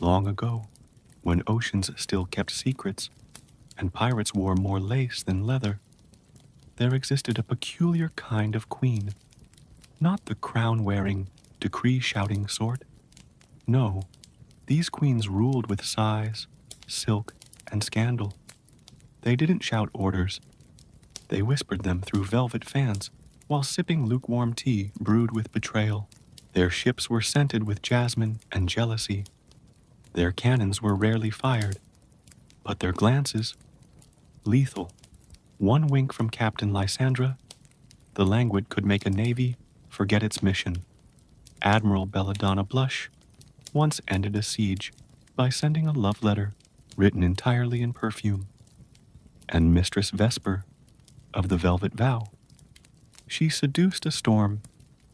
Long ago, when oceans still kept secrets and pirates wore more lace than leather, there existed a peculiar kind of queen, not the crown-wearing, decree-shouting sort. No, these queens ruled with sighs, silk, and scandal. They didn't shout orders. They whispered them through velvet fans while sipping lukewarm tea brewed with betrayal. Their ships were scented with jasmine and jealousy. Their cannons were rarely fired, but their glances, lethal. One wink from Captain Lysandra, the languid could make a navy forget its mission. Admiral Belladonna Blush once ended a siege by sending a love letter written entirely in perfume. And Mistress Vesper, of the Velvet Vow, she seduced a storm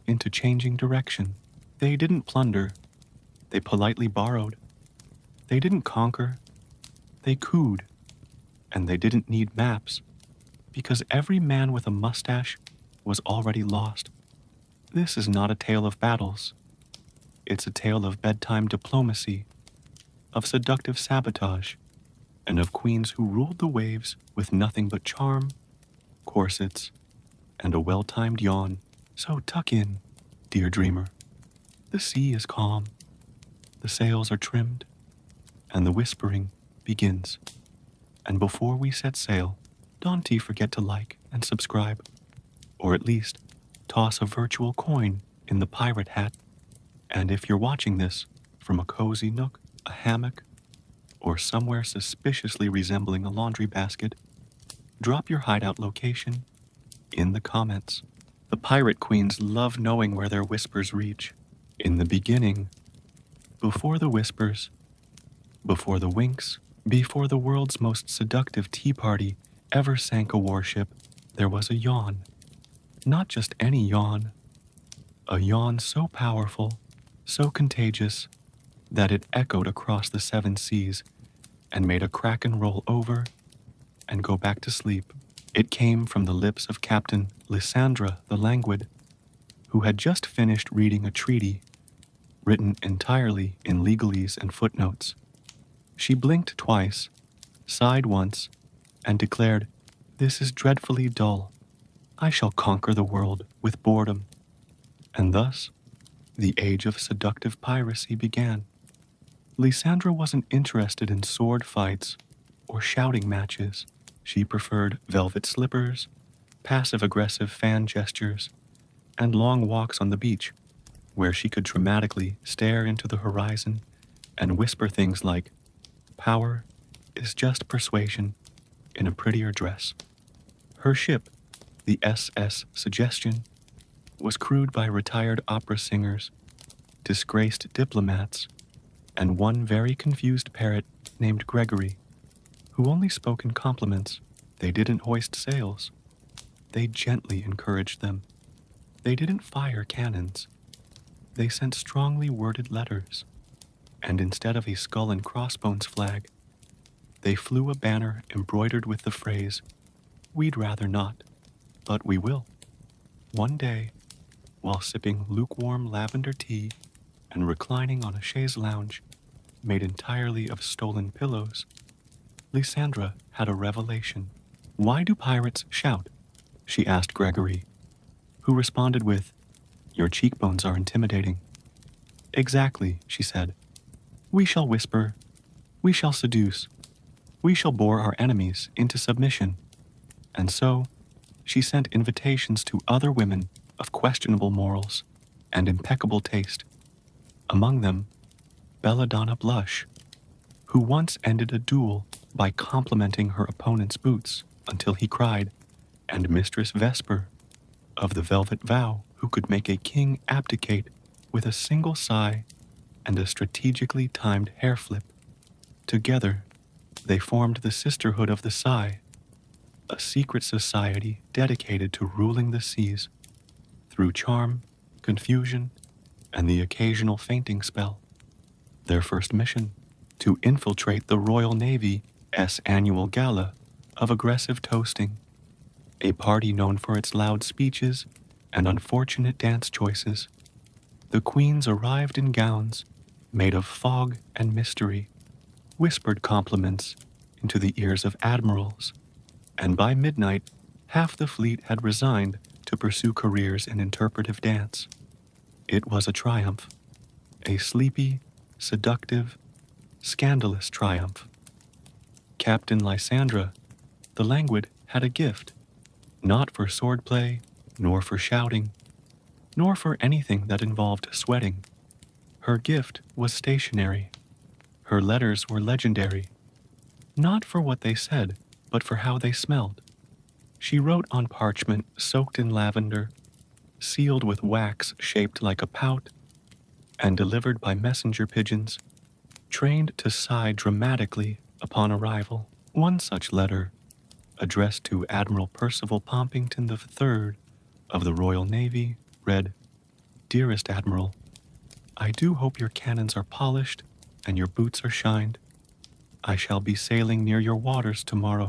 into changing direction. They didn't plunder, they politely borrowed. They didn't conquer, they cooed. And they didn't need maps, because every man with a mustache was already lost. This is not a tale of battles. It's a tale of bedtime diplomacy, of seductive sabotage, and of queens who ruled the waves with nothing but charm, corsets, and a well-timed yawn. So tuck in, dear dreamer. The sea is calm, the sails are trimmed, and the whispering begins. And before we set sail, don't forget to like and subscribe, or at least toss a virtual coin in the pirate hat. And if you're watching this from a cozy nook, a hammock, or somewhere suspiciously resembling a laundry basket, drop your hideout location in the comments. The pirate queens love knowing where their whispers reach. In the beginning, before the whispers, before the winks, before the world's most seductive tea party ever sank a warship, there was a yawn. Not just any yawn. A yawn so powerful, so contagious, that it echoed across the seven seas and made a kraken roll over and go back to sleep. It came from the lips of Captain Lysandra the Languid, who had just finished reading a treaty written entirely in legalese and footnotes. She blinked twice, sighed once, and declared, "This is dreadfully dull. I shall conquer the world with boredom." And thus, the age of seductive piracy began. Lysandra wasn't interested in sword fights or shouting matches. She preferred velvet slippers, passive-aggressive fan gestures, and long walks on the beach, where she could dramatically stare into the horizon and whisper things like, "Power is just persuasion in a prettier dress." Her ship, the SS Suggestion, was crewed by retired opera singers, disgraced diplomats, and one very confused parrot named Gregory, who only spoke in compliments. They didn't hoist sails. They gently encouraged them. They didn't fire cannons. They sent strongly worded letters. And instead of a skull and crossbones flag, they flew a banner embroidered with the phrase, "We'd rather not, but we will." One day, while sipping lukewarm lavender tea and reclining on a chaise lounge made entirely of stolen pillows, Lysandra had a revelation. "Why do pirates shout?" she asked Gregory, who responded with, "Your cheekbones are intimidating." "Exactly," she said. "We shall whisper, we shall seduce, we shall bore our enemies into submission." And so, she sent invitations to other women of questionable morals and impeccable taste. Among them, Belladonna Blush, who once ended a duel by complimenting her opponent's boots until he cried, and Mistress Vesper, of the Velvet Vow, who could make a king abdicate with a single sigh and a strategically timed hair flip. Together, they formed the Sisterhood of the Sigh, a secret society dedicated to ruling the seas through charm, confusion, and the occasional fainting spell. Their first mission, to infiltrate the Royal Navy's annual gala of aggressive toasting, a party known for its loud speeches and unfortunate dance choices. The queens arrived in gowns made of fog and mystery, whispered compliments into the ears of admirals, and by midnight, half the fleet had resigned to pursue careers in interpretive dance. It was a triumph, a sleepy, seductive, scandalous triumph. Captain Lysandra, the languid, had a gift, not for swordplay, nor for shouting, nor for anything that involved sweating. Her gift was stationary. Her letters were legendary, not for what they said, but for how they smelled. She wrote on parchment soaked in lavender, sealed with wax shaped like a pout, and delivered by messenger pigeons, trained to sigh dramatically upon arrival. One such letter, addressed to Admiral Percival Pompington III of the Royal Navy, read, "Dearest Admiral, I do hope your cannons are polished and your boots are shined. I shall be sailing near your waters tomorrow,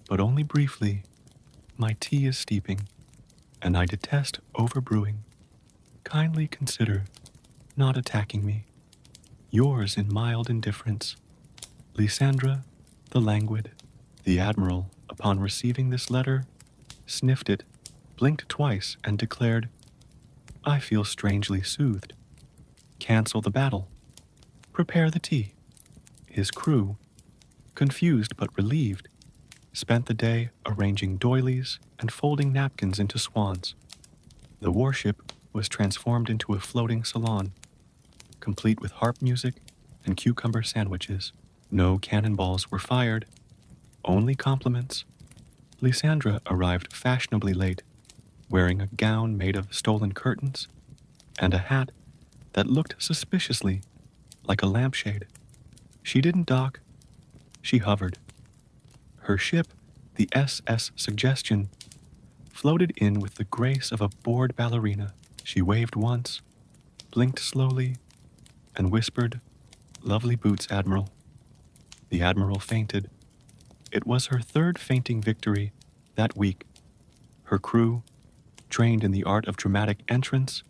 but only briefly. My tea is steeping, and I detest overbrewing. Kindly consider not attacking me. Yours in mild indifference, Lysandra the Languid." The Admiral, upon receiving this letter, sniffed it, blinked twice, and declared, "I feel strangely soothed. Cancel the battle. Prepare the tea." His crew, confused but relieved, spent the day arranging doilies and folding napkins into swans. The warship was transformed into a floating salon, complete with harp music and cucumber sandwiches. No cannonballs were fired, only compliments. Lysandra arrived fashionably late, wearing a gown made of stolen curtains and a hat that looked suspiciously like a lampshade. She didn't dock, she hovered. Her ship, the SS Suggestion, floated in with the grace of a bored ballerina. She waved once, blinked slowly, and whispered, "Lovely boots, Admiral." The Admiral fainted. It was her third fainting victory that week. Her crew, trained in the art of dramatic entrance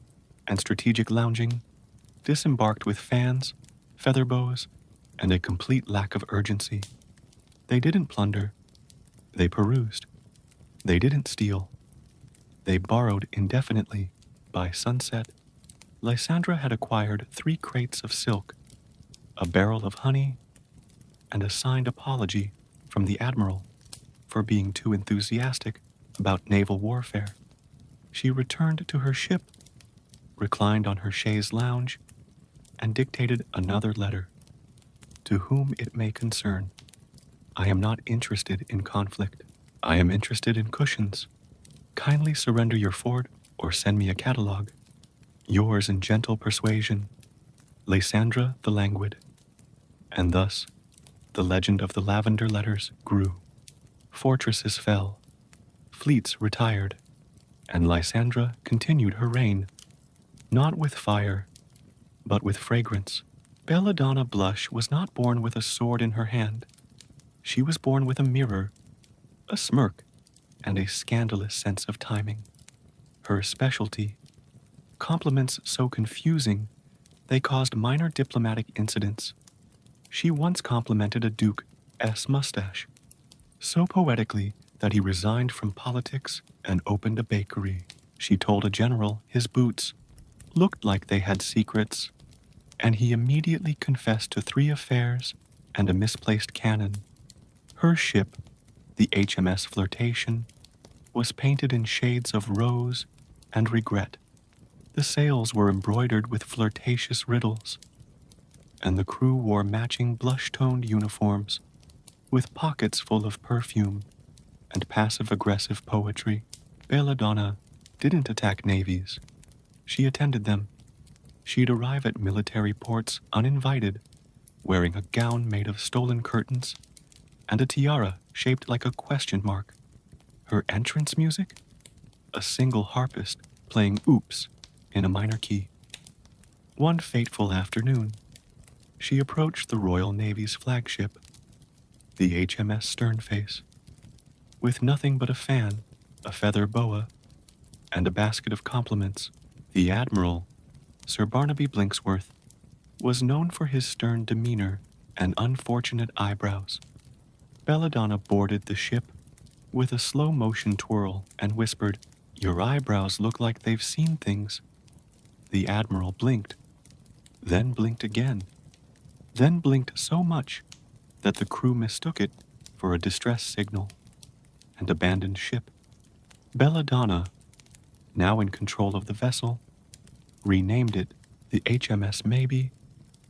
and strategic lounging, disembarked with fans, feather bows, and a complete lack of urgency. They didn't plunder. They perused. They didn't steal. They borrowed indefinitely. By sunset, Lysandra had acquired 3 crates of silk, a barrel of honey, and a signed apology from the Admiral for being too enthusiastic about naval warfare. She returned to her ship, reclined on her chaise lounge, and dictated another letter. "To whom it may concern, I am not interested in conflict. I am interested in cushions. Kindly surrender your fort or send me a catalogue. Yours in gentle persuasion, Lysandra the Languid." And thus, the legend of the lavender letters grew. Fortresses fell, fleets retired, and Lysandra continued her reign, not with fire, but with fragrance. Belladonna Blush was not born with a sword in her hand. She was born with a mirror, a smirk, and a scandalous sense of timing. Her specialty, compliments so confusing they caused minor diplomatic incidents. She once complimented a duke's mustache, so poetically that he resigned from politics and opened a bakery. She told a general his boots looked like they had secrets, and he immediately confessed to 3 affairs and a misplaced cannon. Her ship, the HMS Flirtation, was painted in shades of rose and regret. The sails were embroidered with flirtatious riddles, and the crew wore matching blush-toned uniforms with pockets full of perfume and passive-aggressive poetry. Belladonna didn't attack navies. She attended them. She'd arrive at military ports uninvited, wearing a gown made of stolen curtains and a tiara shaped like a question mark. Her entrance music? A single harpist playing oops in a minor key. One fateful afternoon, she approached the Royal Navy's flagship, the HMS Sternface, with nothing but a fan, a feather boa, and a basket of compliments. The Admiral, Sir Barnaby Blinksworth, was known for his stern demeanor and unfortunate eyebrows. Belladonna boarded the ship with a slow-motion twirl and whispered, "Your eyebrows look like they've seen things." The Admiral blinked, then blinked again, then blinked so much that the crew mistook it for a distress signal and abandoned ship. Belladonna, now in control of the vessel, renamed it the HMS Maybe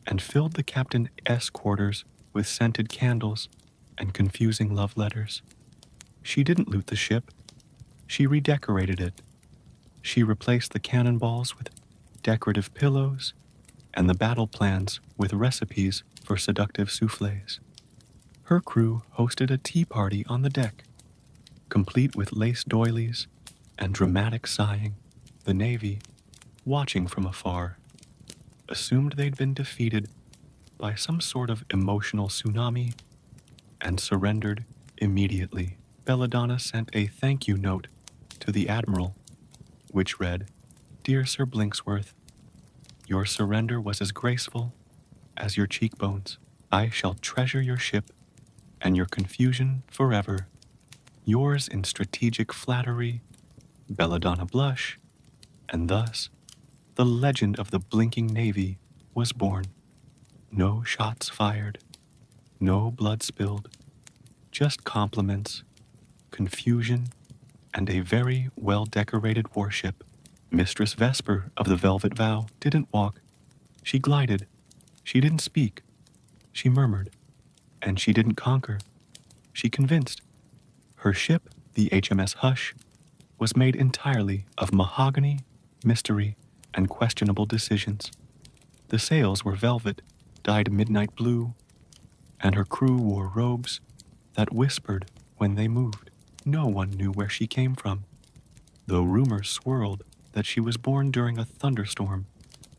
and filled the captain's quarters with scented candles and confusing love letters. She didn't loot the ship. She redecorated it. She replaced the cannonballs with decorative pillows and the battle plans with recipes for seductive soufflés. Her crew hosted a tea party on the deck, complete with lace doilies and dramatic sighing. The Navy, watching from afar, assumed they'd been defeated by some sort of emotional tsunami and surrendered immediately. Belladonna sent a thank you note to the Admiral, which read, "Dear Sir Blinksworth, your surrender was as graceful as your cheekbones. I shall treasure your ship and your confusion forever. Yours in strategic flattery, Belladonna Blush," and thus the legend of the blinking Navy was born. No shots fired, no blood spilled, just compliments, confusion, and a very well-decorated warship. Mistress Vesper of the Velvet Vow didn't walk. She glided. She didn't speak. She murmured. And she didn't conquer. She convinced. Her ship, the HMS Hush, was made entirely of mahogany, mystery, and questionable decisions. The sails were velvet, dyed midnight blue, and her crew wore robes that whispered when they moved. No one knew where she came from, though rumors swirled that she was born during a thunderstorm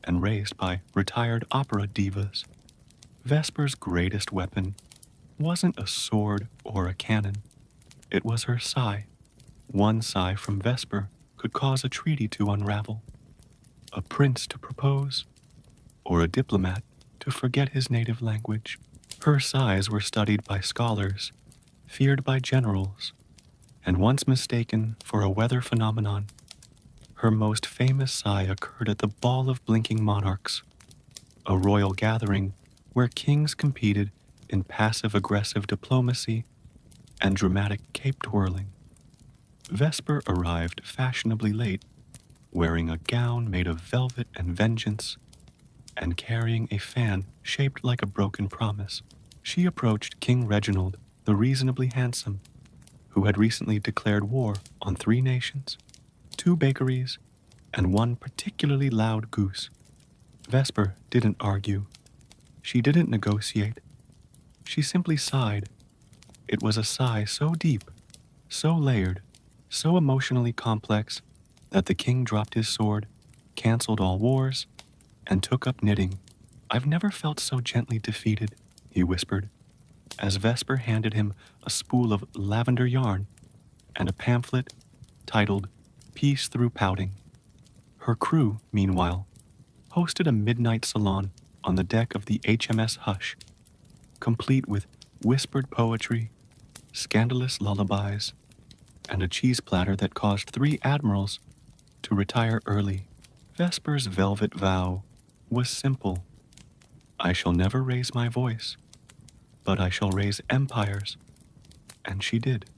and raised by retired opera divas. Vesper's greatest weapon wasn't a sword or a cannon. It was her sigh. One sigh from Vesper could cause a treaty to unravel, a prince to propose, or a diplomat to forget his native language. Her sighs were studied by scholars, feared by generals, and once mistaken for a weather phenomenon. Her most famous sigh occurred at the Ball of Blinking Monarchs, a royal gathering where kings competed in passive-aggressive diplomacy and dramatic cape-twirling. Vesper arrived fashionably late, wearing a gown made of velvet and vengeance, and carrying a fan shaped like a broken promise. She approached King Reginald, the reasonably handsome, who had recently declared war on 3 nations, 2 bakeries, and 1 particularly loud goose. Vesper didn't argue. She didn't negotiate. She simply sighed. It was a sigh so deep, so layered, so emotionally complex that the king dropped his sword, canceled all wars, and took up knitting. "I've never felt so gently defeated," he whispered, as Vesper handed him a spool of lavender yarn and a pamphlet titled "Peace Through Pouting." Her crew, meanwhile, hosted a midnight salon on the deck of the HMS Hush, complete with whispered poetry, scandalous lullabies, and a cheese platter that caused 3 admirals to retire early. Vesper's velvet vow was simple. "I shall never raise my voice, but I shall raise empires." And she did.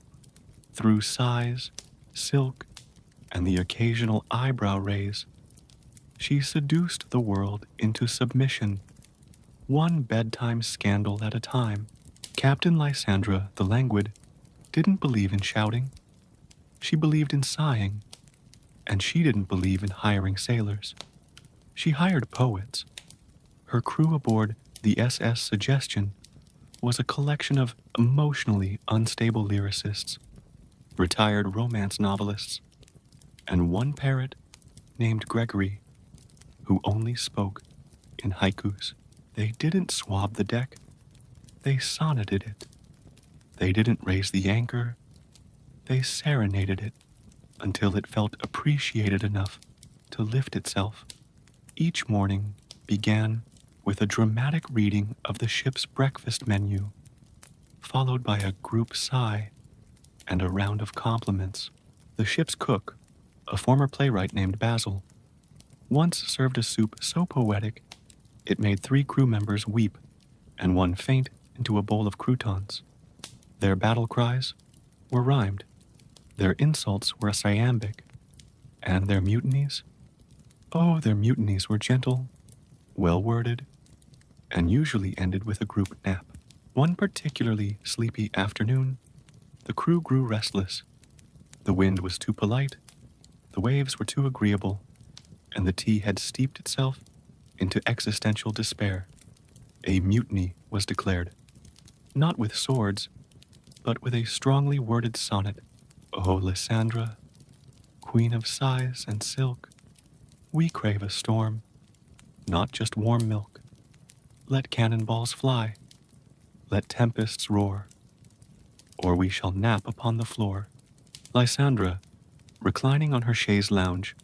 Through sighs, silk, and the occasional eyebrow raise, she seduced the world into submission, one bedtime scandal at a time. Captain Lysandra the Languid didn't believe in shouting. She believed in sighing, and she didn't believe in hiring sailors. She hired poets. Her crew aboard the SS Suggestion was a collection of emotionally unstable lyricists, retired romance novelists, and 1 parrot named Gregory, who only spoke in haikus. They didn't swab the deck. They sonneted it. They didn't raise the anchor. They serenaded it until it felt appreciated enough to lift itself. Each morning began with a dramatic reading of the ship's breakfast menu, followed by a group sigh and a round of compliments. The ship's cook, a former playwright named Basil, once served a soup so poetic it made 3 crew members weep and one faint into a bowl of croutons. Their battle cries were rhymed, their insults were iambic, and their mutinies, oh, their mutinies were gentle, well-worded, and usually ended with a group nap. One particularly sleepy afternoon, the crew grew restless. The wind was too polite, the waves were too agreeable, and the tea had steeped itself into existential despair. A mutiny was declared, not with swords, but with a strongly worded sonnet. O Lysandra, queen of sighs and silk, we crave a storm, not just warm milk. Let cannonballs fly, let tempests roar, or we shall nap upon the floor. Lysandra, reclining on her chaise lounge,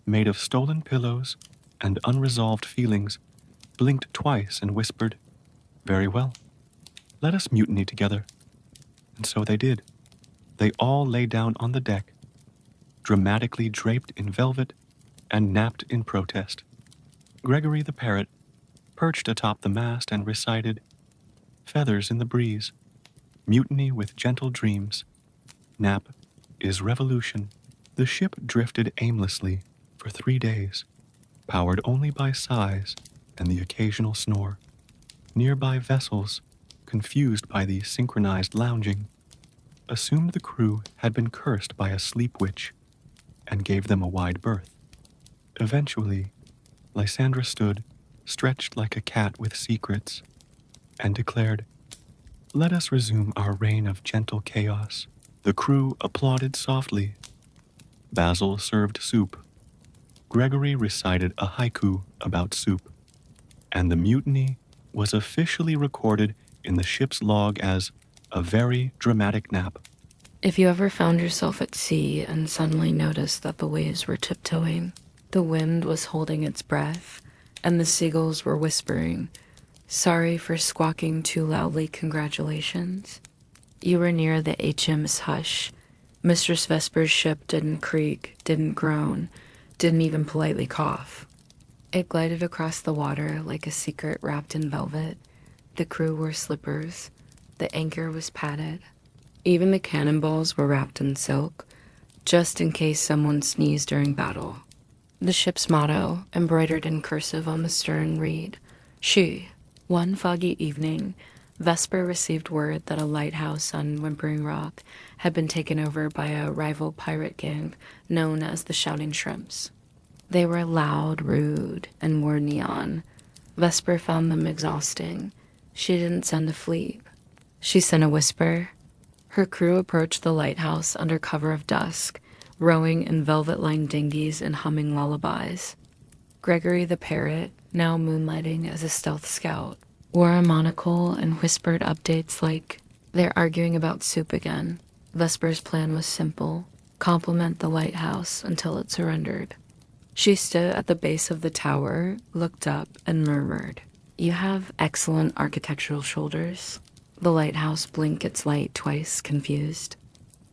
made of stolen pillows and unresolved feelings, blinked twice and whispered, "Very well, let us mutiny together." And so they did. They all lay down on the deck, dramatically draped in velvet, and napped in protest. Gregory the parrot perched atop the mast and recited, "Feathers in the breeze, mutiny with gentle dreams, nap is revolution." The ship drifted aimlessly for 3 days, powered only by sighs and the occasional snore. Nearby vessels, confused by the synchronized lounging, assumed the crew had been cursed by a sleep witch and gave them a wide berth. Eventually, Lysandra stood, stretched like a cat with secrets, and declared, "Let us resume our reign of gentle chaos." The crew applauded softly. Basil served soup. Gregory recited a haiku about soup, and the mutiny was officially recorded in the ship's log as a very dramatic nap. If you ever found yourself at sea and suddenly noticed that the waves were tiptoeing, the wind was holding its breath, and the seagulls were whispering, "Sorry for squawking too loudly, congratulations," you were near the HM's Hush. Mistress Vesper's ship didn't creak, didn't groan, didn't even politely cough. It glided across the water like a secret wrapped in velvet. The crew wore slippers. The anchor was padded. Even the cannonballs were wrapped in silk, just in case someone sneezed during battle. The ship's motto, embroidered in cursive on the stern, read, "She." One foggy evening, Vesper received word that a lighthouse on Whimpering Rock had been taken over by a rival pirate gang known as the Shouting Shrimps. They were loud, rude, and wore neon. Vesper found them exhausting. She didn't send a fleet. She sent a whisper. Her crew approached the lighthouse under cover of dusk, rowing in velvet-lined dinghies and humming lullabies. Gregory the parrot, now moonlighting as a stealth scout, wore a monocle and whispered updates like, "They're arguing about soup again." Vesper's plan was simple: compliment the lighthouse until it surrendered. She stood at the base of the tower, looked up, and murmured, "You have excellent architectural shoulders." The lighthouse blinked its light twice, confused.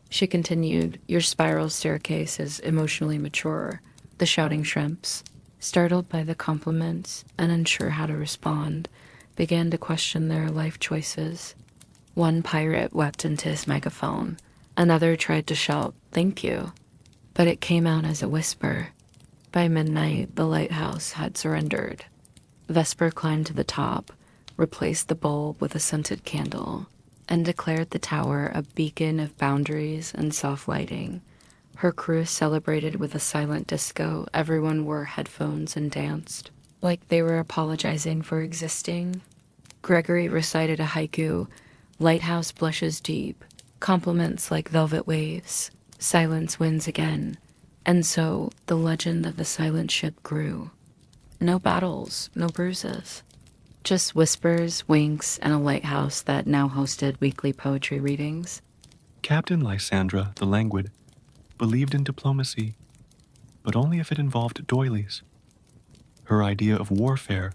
She continued, "Your spiral staircase is emotionally mature." The Shouting Shrimps, startled by the compliments and unsure how to respond, began to question their life choices. One pirate wept into his megaphone. Another tried to shout, "Thank you," but it came out as a whisper. By midnight, the lighthouse had surrendered. Vesper climbed to the top, replaced the bulb with a scented candle, and declared the tower a beacon of boundaries and soft lighting. Her crew celebrated with a silent disco. Everyone wore headphones and danced, like they were apologizing for existing. Gregory recited a haiku, "Lighthouse blushes deep, compliments like velvet waves, silence wins again." And so the legend of the silent ship grew. No battles, no bruises. Just whispers, winks, and a lighthouse that now hosted weekly poetry readings. Captain Lysandra the Languid believed in diplomacy, but only if it involved doilies. Her idea of warfare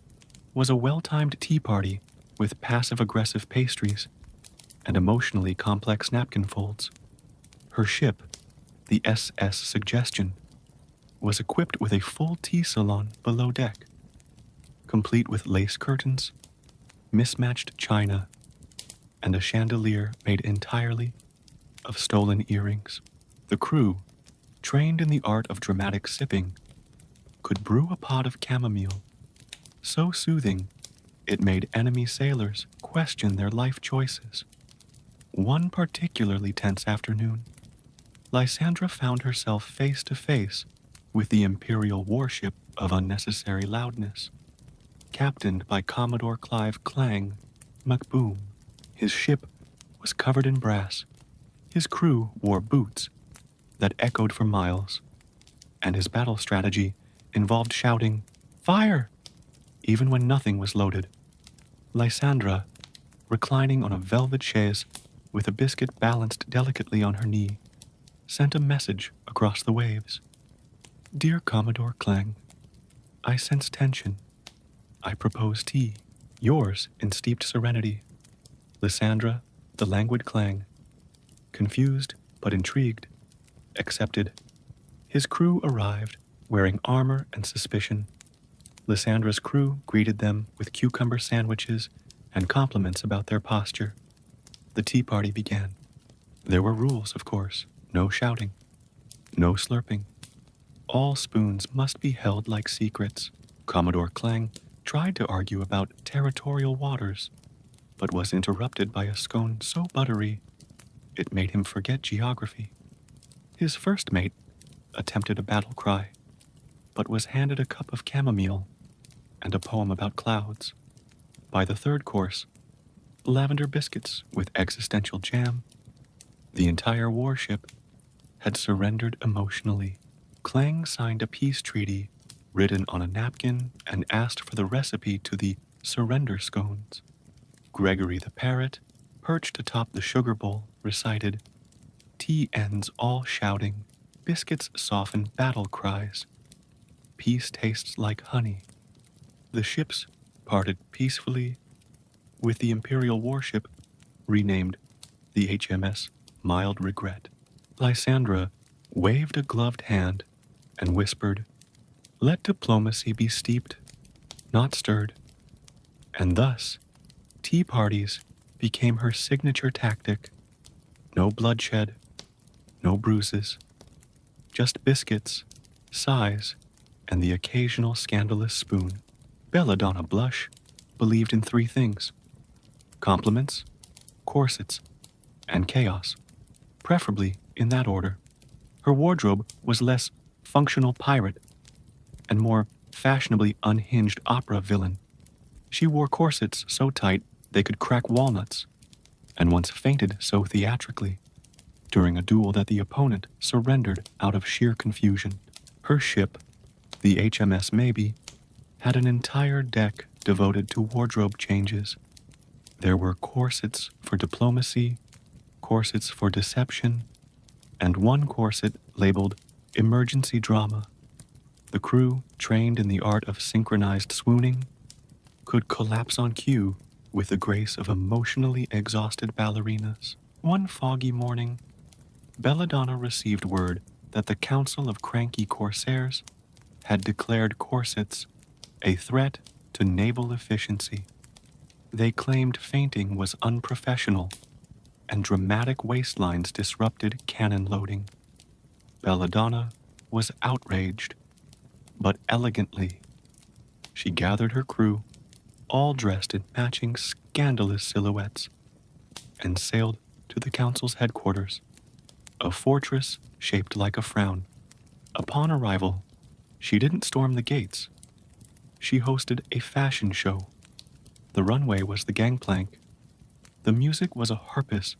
was a well-timed tea party with passive-aggressive pastries and emotionally complex napkin folds. Her ship, the SS Suggestion, was equipped with a full tea salon below deck, complete with lace curtains, mismatched china, and a chandelier made entirely of stolen earrings. The crew, trained in the art of dramatic sipping, could brew a pot of chamomile so soothing it made enemy sailors question their life choices. One particularly tense afternoon, Lysandra found herself face to face with the Imperial warship of unnecessary loudness, captained by Commodore Clive Clang McBoom. His ship was covered in brass, his crew wore boots that echoed for miles, and his battle strategy involved shouting, "Fire!" even when nothing was loaded. Lysandra, reclining on a velvet chaise with a biscuit balanced delicately on her knee, sent a message across the waves. "Dear Commodore Clang, I sense tension. I propose tea. Yours in steeped serenity. Lysandra, the languid Clang." Confused but intrigued, accepted. His crew arrived, wearing armor and suspicion. Lysandra's crew greeted them with cucumber sandwiches and compliments about their posture. The tea party began. There were rules, of course. No shouting. No slurping. All spoons must be held like secrets. Commodore Clang tried to argue about territorial waters, but was interrupted by a scone so buttery it made him forget geography. His first mate attempted a battle cry, but was handed a cup of chamomile and a poem about clouds. By the third course, lavender biscuits with existential jam, the entire warship had surrendered emotionally. Clang signed a peace treaty written on a napkin and asked for the recipe to the surrender scones. Gregory the parrot, perched atop the sugar bowl, recited, "Tea ends all shouting, biscuits soften battle cries. Peace tastes like honey." The ships parted peacefully, with the Imperial warship renamed the HMS Mild Regret. Lysandra waved a gloved hand and whispered, "Let diplomacy be steeped, not stirred." And thus, tea parties became her signature tactic. No bloodshed, no bruises, just biscuits, sighs, and the occasional scandalous spoon. Belladonna Blush believed in three things: compliments, corsets, and chaos, preferably in that order. Her wardrobe was less functional pirate and more fashionably unhinged opera villain. She wore corsets so tight they could crack walnuts, and once fainted so theatrically during a duel that the opponent surrendered out of sheer confusion. Her ship, the HMS Maybe, had an entire deck devoted to wardrobe changes. There were corsets for diplomacy, corsets for deception, and one corset labeled emergency drama. The crew, trained in the art of synchronized swooning, could collapse on cue with the grace of emotionally exhausted ballerinas. One foggy morning, Belladonna received word that the Council of Cranky Corsairs had declared corsets a threat to naval efficiency. They claimed fainting was unprofessional and dramatic waistlines disrupted cannon loading. Belladonna was outraged, but elegantly. She gathered her crew, all dressed in matching scandalous silhouettes, and sailed to the council's headquarters, a fortress shaped like a frown. Upon arrival, she didn't storm the gates. She hosted a fashion show. The runway was the gangplank. The music was a harpist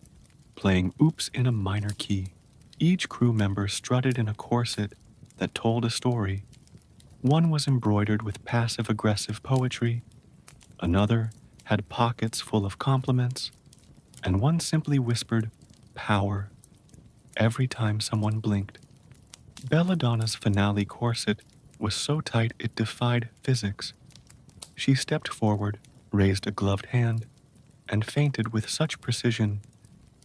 playing Oops in a minor key. Each crew member strutted in a corset that told a story. One was embroidered with passive-aggressive poetry, another had pockets full of compliments, and one simply whispered, "Power," every time someone blinked. Belladonna's finale corset was so tight it defied physics. She stepped forward, raised a gloved hand, and feinted with such precision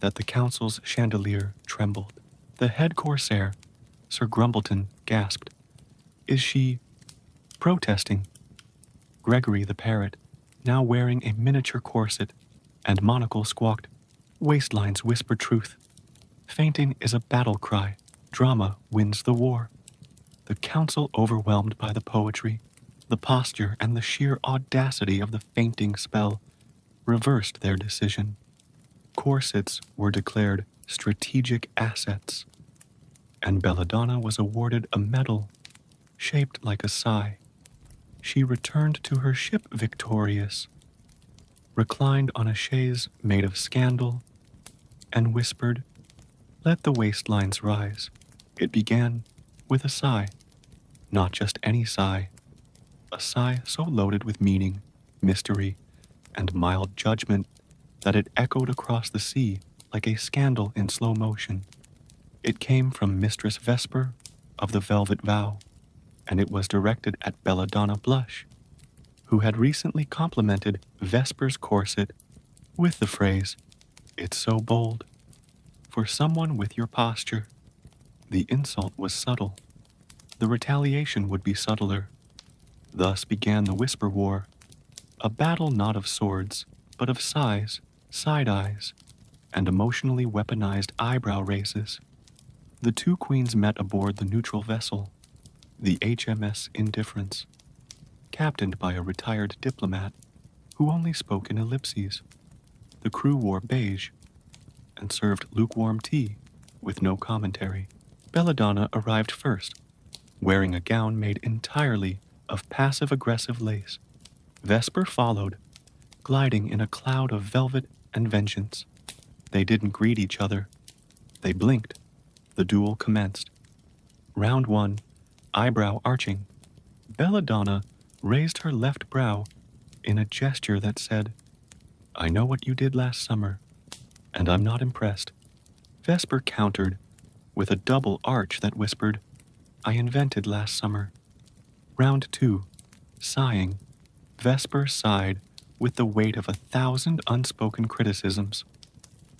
that the council's chandelier trembled. The head corsair, Sir Grumbleton, gasped. Is she protesting? Gregory the parrot, now wearing a miniature corset and monocle, squawked. Waistlines whisper truth. Fainting is a battle cry. Drama wins the war. The council, overwhelmed by the poetry, the posture, and the sheer audacity of the fainting spell, reversed their decision. Corsets were declared strategic assets, and Belladonna was awarded a medal shaped like a sigh. She returned to her ship victorious, reclined on a chaise made of scandal, and whispered, Let the waistlines rise. It began with a sigh, not just any sigh, a sigh so loaded with meaning, mystery, and mild judgment that it echoed across the sea like a scandal in slow motion. It came from Mistress Vesper of the Velvet Vow, and it was directed at Belladonna Blush, who had recently complimented Vesper's corset with the phrase, It's so bold. For someone with your posture, the insult was subtle. The retaliation would be subtler. Thus began the Whisper War, a battle not of swords, but of sighs, side eyes, and emotionally weaponized eyebrow raises. The two queens met aboard the neutral vessel, the HMS Indifference, captained by a retired diplomat who only spoke in ellipses. The crew wore beige and served lukewarm tea with no commentary. Belladonna arrived first, wearing a gown made entirely of passive-aggressive lace. Vesper followed, gliding in a cloud of velvet and vengeance. They didn't greet each other. They blinked. The duel commenced. Round 1, eyebrow arching. Belladonna raised her left brow in a gesture that said, I know what you did last summer, and I'm not impressed. Vesper countered with a double arch that whispered, I invented last summer. Round 2, sighing. Vesper sighed with the weight of 1,000 unspoken criticisms.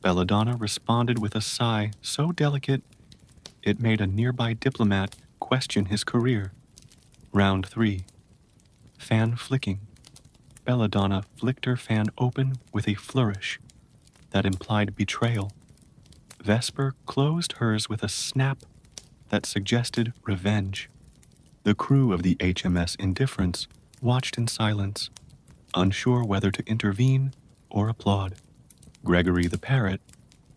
Belladonna responded with a sigh so delicate it made a nearby diplomat question his career. Round 3, fan flicking. Belladonna flicked her fan open with a flourish that implied betrayal. Vesper closed hers with a snap that suggested revenge. The crew of the HMS Indifference watched in silence, unsure whether to intervene or applaud. Gregory the parrot,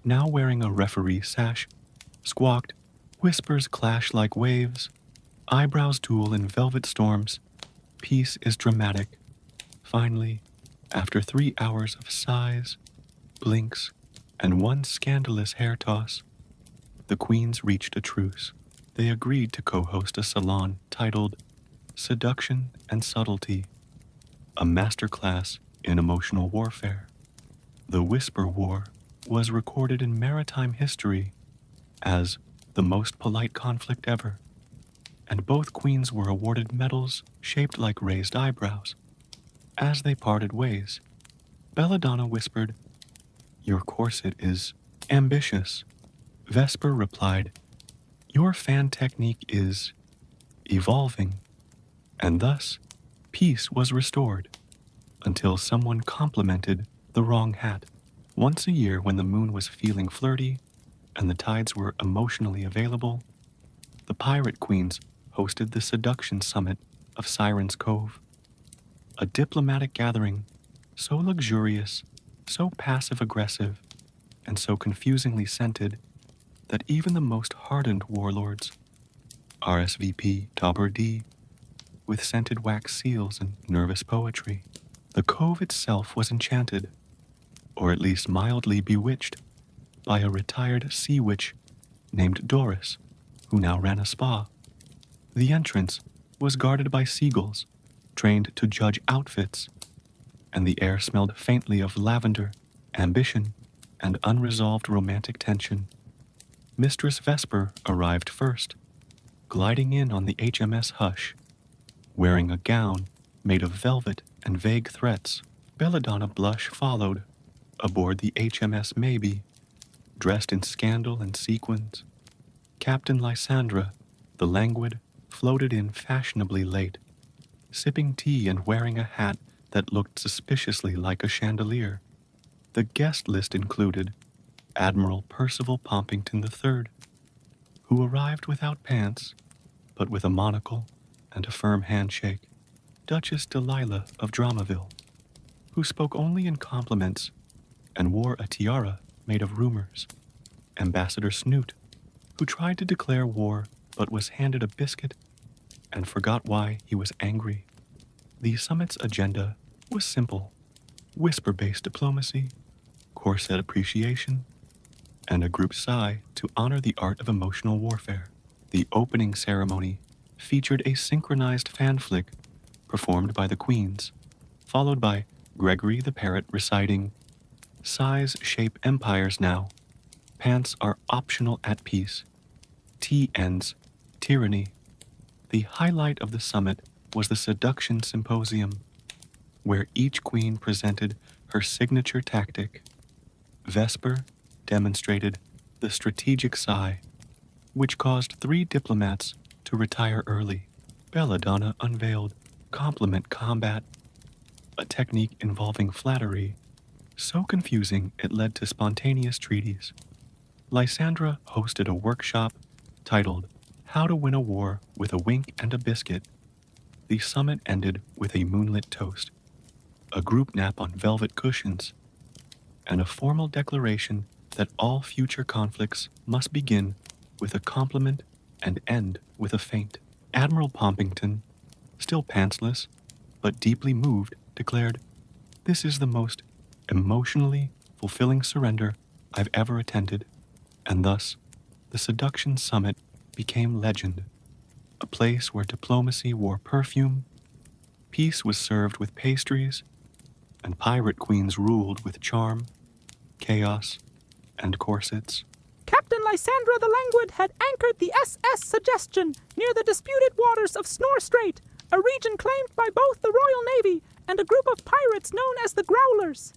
now wearing a referee sash, squawked, whispers clash like waves, eyebrows duel in velvet storms, peace is dramatic. Finally, after 3 hours of sighs, blinks, and one scandalous hair toss, the queens reached a truce. They agreed to co-host a salon titled Seduction and Subtlety, a masterclass in emotional warfare. The Whisper War was recorded in maritime history as the most polite conflict ever, and both queens were awarded medals shaped like raised eyebrows. As they parted ways, Belladonna whispered, Your corset is ambitious. Vesper replied, Your fan technique is evolving. And thus, peace was restored until someone complimented the wrong hat. Once a year, when the moon was feeling flirty and the tides were emotionally available, the pirate queens hosted the Seduction Summit of Siren's Cove, a diplomatic gathering so luxurious, so passive-aggressive, and so confusingly scented that even the most hardened warlords, RSVP Tauber D, with scented wax seals and nervous poetry, the cove itself was enchanted, or at least mildly bewitched, by a retired sea witch named Doris, who now ran a spa. The entrance was guarded by seagulls, trained to judge outfits, and the air smelled faintly of lavender, ambition, and unresolved romantic tension. Mistress Vesper arrived first, gliding in on the HMS Hush, wearing a gown made of velvet and vague threats, Belladonna Blush followed, aboard the HMS Maybe, dressed in scandal and sequins. Captain Lysandra, the languid, floated in fashionably late, sipping tea and wearing a hat that looked suspiciously like a chandelier. The guest list included Admiral Percival Pompington III, who arrived without pants, but with a monocle and a firm handshake, Duchess Delilah of Dramaville, who spoke only in compliments and wore a tiara made of rumors, Ambassador Snoot, who tried to declare war but was handed a biscuit and forgot why he was angry. The summit's agenda was simple: whisper-based diplomacy, corset appreciation, and a group sigh to honor the art of emotional warfare. The opening ceremony featured a synchronized fan flick performed by the queens, followed by Gregory the Parrot reciting, "Size shape empires now. Pants are optional at peace. Tea ends tyranny." The highlight of the summit was the Seduction Symposium, where each queen presented her signature tactic. Vesper demonstrated the strategic sigh, which caused 3 diplomats to retire early. Belladonna unveiled compliment combat, a technique involving flattery, so confusing it led to spontaneous treaties. Lysandra hosted a workshop titled How to Win a War with a Wink and a Biscuit. The summit ended with a moonlit toast, a group nap on velvet cushions, and a formal declaration that all future conflicts must begin with a compliment and end with a feint. Admiral Pompington, still pantsless, but deeply moved, declared, "This is the most emotionally fulfilling surrender I've ever attended," and thus the Seduction Summit became legend, a place where diplomacy wore perfume, peace was served with pastries, and pirate queens ruled with charm, chaos, and corsets. Captain Lysandra the Languid had anchored the SS Suggestion near the disputed waters of Snore Strait, a region claimed by both the Royal Navy and a group of pirates known as the Growlers.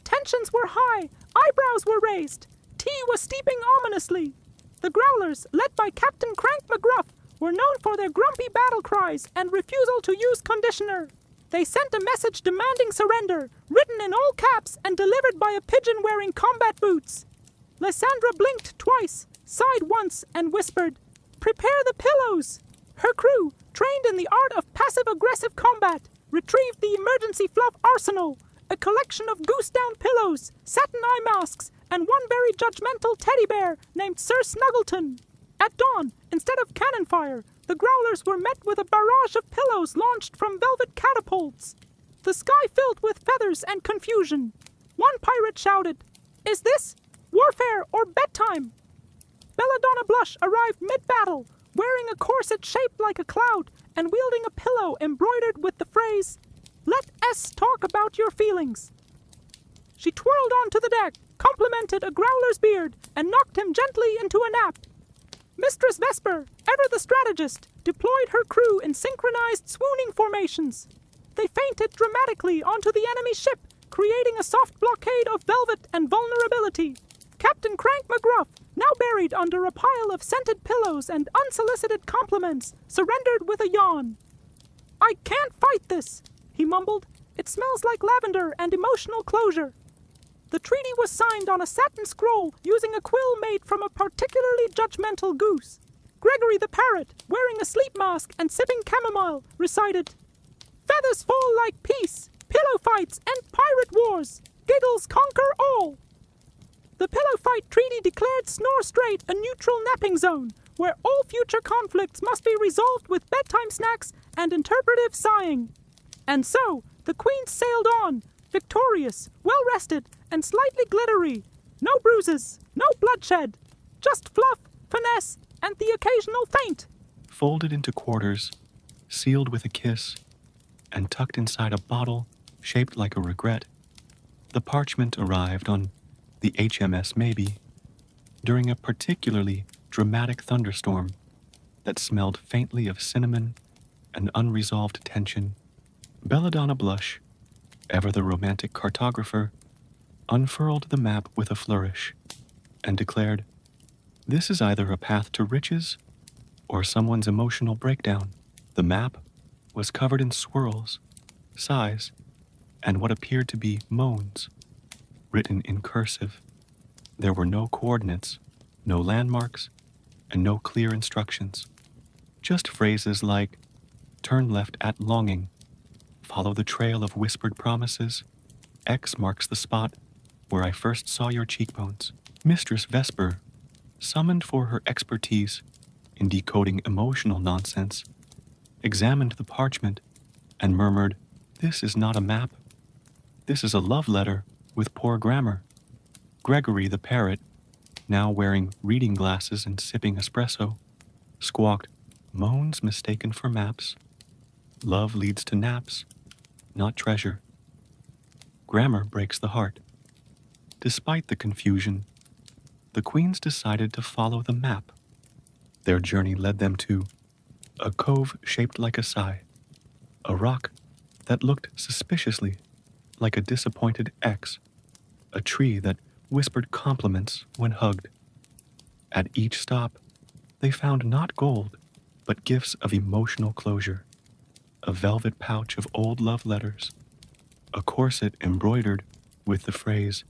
Tensions were high, eyebrows were raised, tea was steeping ominously. The Growlers, led by Captain Crank McGruff, were known for their grumpy battle cries and refusal to use conditioner. They sent a message demanding surrender, written in all caps and delivered by a pigeon wearing combat boots. Lysandra blinked twice, sighed once, and whispered, "Prepare the pillows!" Her crew, trained in the art of passive-aggressive combat, retrieved the emergency fluff arsenal, a collection of goose-down pillows, satin eye masks, and one very judgmental teddy bear named Sir Snuggleton. At dawn, instead of cannon fire, the Growlers were met with a barrage of pillows launched from velvet catapults. The sky filled with feathers and confusion. One pirate shouted, "Is this warfare or bedtime?" Belladonna Blush arrived mid-battle, wearing a corset shaped like a cloud and wielding a pillow embroidered with the phrase, "Let S talk about your feelings." She twirled onto the deck, complimented a Growler's beard, and knocked him gently into a nap. Mistress Vesper, ever the strategist, deployed her crew in synchronized swooning formations. They feinted dramatically onto the enemy ship, creating a soft blockade of velvet and vulnerability. Captain Crank McGruff, now buried under a pile of scented pillows and unsolicited compliments, surrendered with a yawn. "I can't fight this," he mumbled. "It smells like lavender and emotional closure." The treaty was signed on a satin scroll using a quill made from a particularly judgmental goose. Gregory the Parrot, wearing a sleep mask and sipping chamomile, recited, "Feathers fall like peace, pillow fights and pirate wars. Giggles conquer all." The Pillow Fight Treaty declared Snore Strait a neutral napping zone, where all future conflicts must be resolved with bedtime snacks and interpretive sighing. And so, the Queens sailed on, victorious, well-rested, and slightly glittery. No bruises, no bloodshed, just fluff, finesse, and the occasional feint. Folded into quarters, sealed with a kiss, and tucked inside a bottle shaped like a regret, the parchment arrived on the HMS Maybe during a particularly dramatic thunderstorm that smelled faintly of cinnamon and unresolved tension. Belladonna Blush, ever the romantic cartographer, unfurled the map with a flourish and declared, "This is either a path to riches or someone's emotional breakdown." The map was covered in swirls, sighs, and what appeared to be moans, written in cursive. There were no coordinates, no landmarks, and no clear instructions. Just phrases like, "Turn left at Longing," "Follow the trail of whispered promises," "X marks the spot where I first saw your cheekbones." Mistress Vesper, summoned for her expertise in decoding emotional nonsense, examined the parchment and murmured, "This is not a map. This is a love letter with poor grammar." Gregory the parrot, now wearing reading glasses and sipping espresso, squawked, "Moans mistaken for maps. Love leads to naps, not treasure. Grammar breaks the heart." Despite the confusion, the queens decided to follow the map. Their journey led them to a cove shaped like a sigh, a rock that looked suspiciously like a disappointed ex, a tree that whispered compliments when hugged. At each stop, they found not gold, but gifts of emotional closure, a velvet pouch of old love letters, a corset embroidered with the phrase,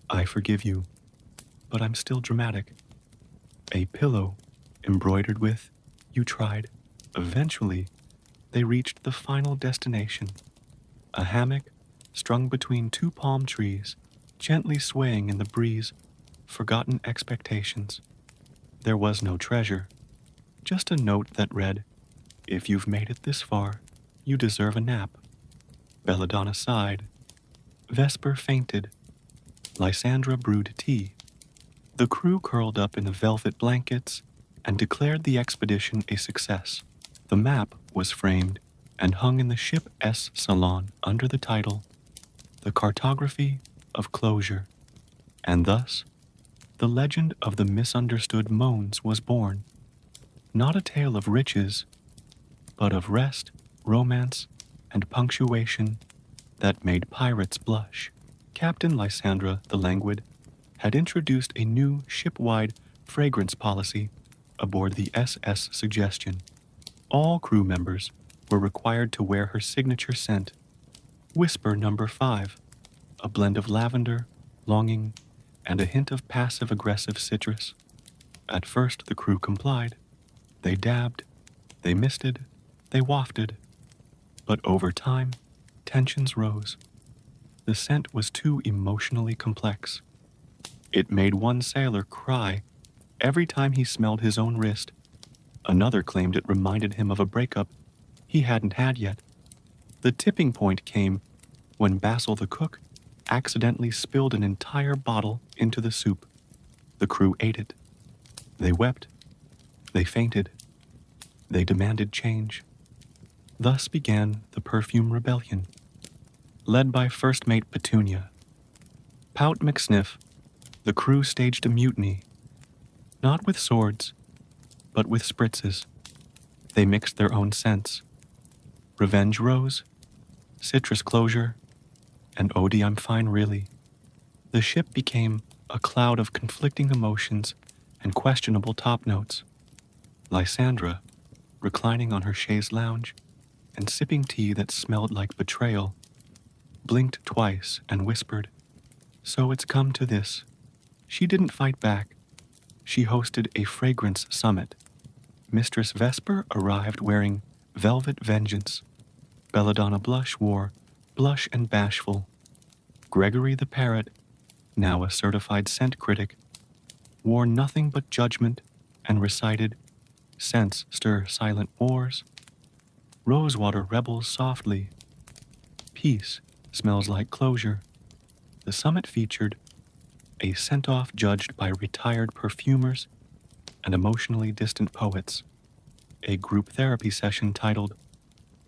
"I forgive you, but I'm still dramatic," a pillow embroidered with, "You tried." Eventually, they reached the final destination, a hammock strung between two palm trees, gently swaying in the breeze, forgotten expectations. There was no treasure, just a note that read, "If you've made it this far, you deserve a nap." Belladonna sighed. Vesper fainted. Lysandra brewed tea. The crew curled up in the velvet blankets and declared the expedition a success. The map was framed and hung in the ship S salon under the title, "The Cartography of Closure," and thus the legend of the misunderstood moans was born. Not a tale of riches, but of rest, romance, and punctuation that made pirates blush. Captain Lysandra the Languid had introduced a new ship-wide fragrance policy aboard the SS Suggestion. All crew members were required to wear her signature scent, Whisper Number 5, a blend of lavender, longing, and a hint of passive-aggressive citrus. At first the crew complied. They dabbed, they misted, they wafted. But over time, tensions rose. The scent was too emotionally complex. It made one sailor cry every time he smelled his own wrist. Another claimed it reminded him of a breakup he hadn't had yet. The tipping point came when Basil the cook accidentally spilled an entire bottle into the soup. The crew ate it. They wept. They fainted. They demanded change. Thus began the perfume rebellion, led by First Mate Petunia. Pout McSniff, the crew staged a mutiny, not with swords, but with spritzes. They mixed their own scents. Revenge Rose, Citrus Closure, and Odie I'm Fine Really. The ship became a cloud of conflicting emotions and questionable top notes. Lysandra, reclining on her chaise lounge and sipping tea that smelled like betrayal, blinked twice and whispered, "So it's come to this." She didn't fight back. She hosted a fragrance summit. Mistress Vesper arrived wearing velvet vengeance. Belladonna Blush wore blush and bashful. Gregory the parrot, now a certified scent critic, wore nothing but judgment and recited, "Scents stir silent wars. Rosewater rebels softly. Peace smells like closure." The summit featured a scent-off judged by retired perfumers and emotionally distant poets, a group therapy session titled,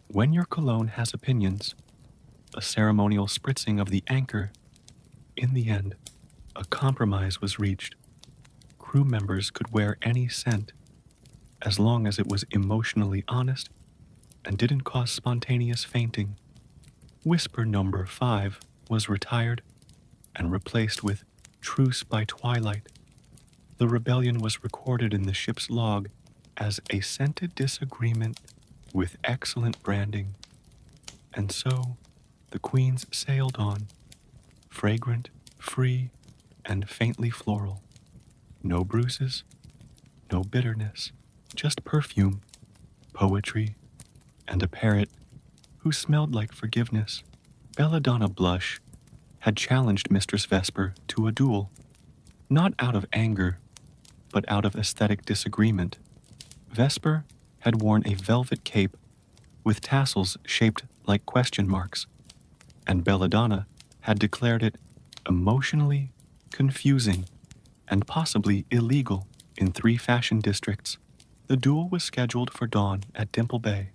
"When Your Cologne Has Opinions," a ceremonial spritzing of the anchor. In the end, a compromise was reached. Crew members could wear any scent, as long as it was emotionally honest and didn't cause spontaneous fainting. Whisper number 5 was retired and replaced with Truce by Twilight. The rebellion was recorded in the ship's log as a scented disagreement with excellent branding. And so the queens sailed on, fragrant, free, and faintly floral. No bruises, no bitterness, just perfume, poetry, and a parrot who smelled like forgiveness. Belladonna Blush had challenged Mistress Vesper to a duel, not out of anger, but out of aesthetic disagreement. Vesper had worn a velvet cape with tassels shaped like question marks, and Belladonna had declared it emotionally confusing and possibly illegal in 3 fashion districts. The duel was scheduled for dawn at Dimple Bay,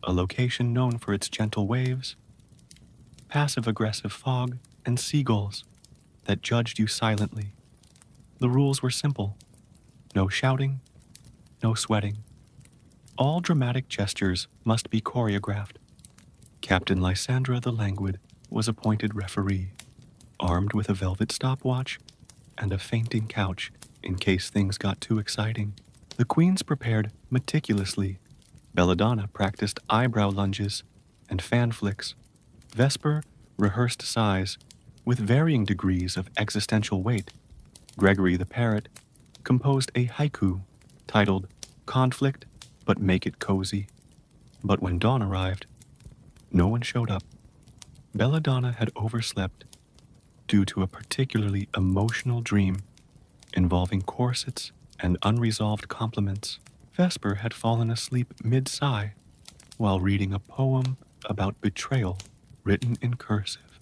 a location known for its gentle waves, passive-aggressive fog, and seagulls that judged you silently. The rules were simple: no shouting, no sweating. All dramatic gestures must be choreographed. Captain Lysandra the Languid was appointed referee, armed with a velvet stopwatch and a fainting couch in case things got too exciting. The queens prepared meticulously. Belladonna practiced eyebrow lunges and fan flicks. Vesper rehearsed sighs with varying degrees of existential weight. Gregory the Parrot composed a haiku titled Conflict But Make It Cozy. But when dawn arrived, no one showed up. Belladonna had overslept due to a particularly emotional dream involving corsets and unresolved compliments. Vesper had fallen asleep mid-sigh while reading a poem about betrayal written in cursive.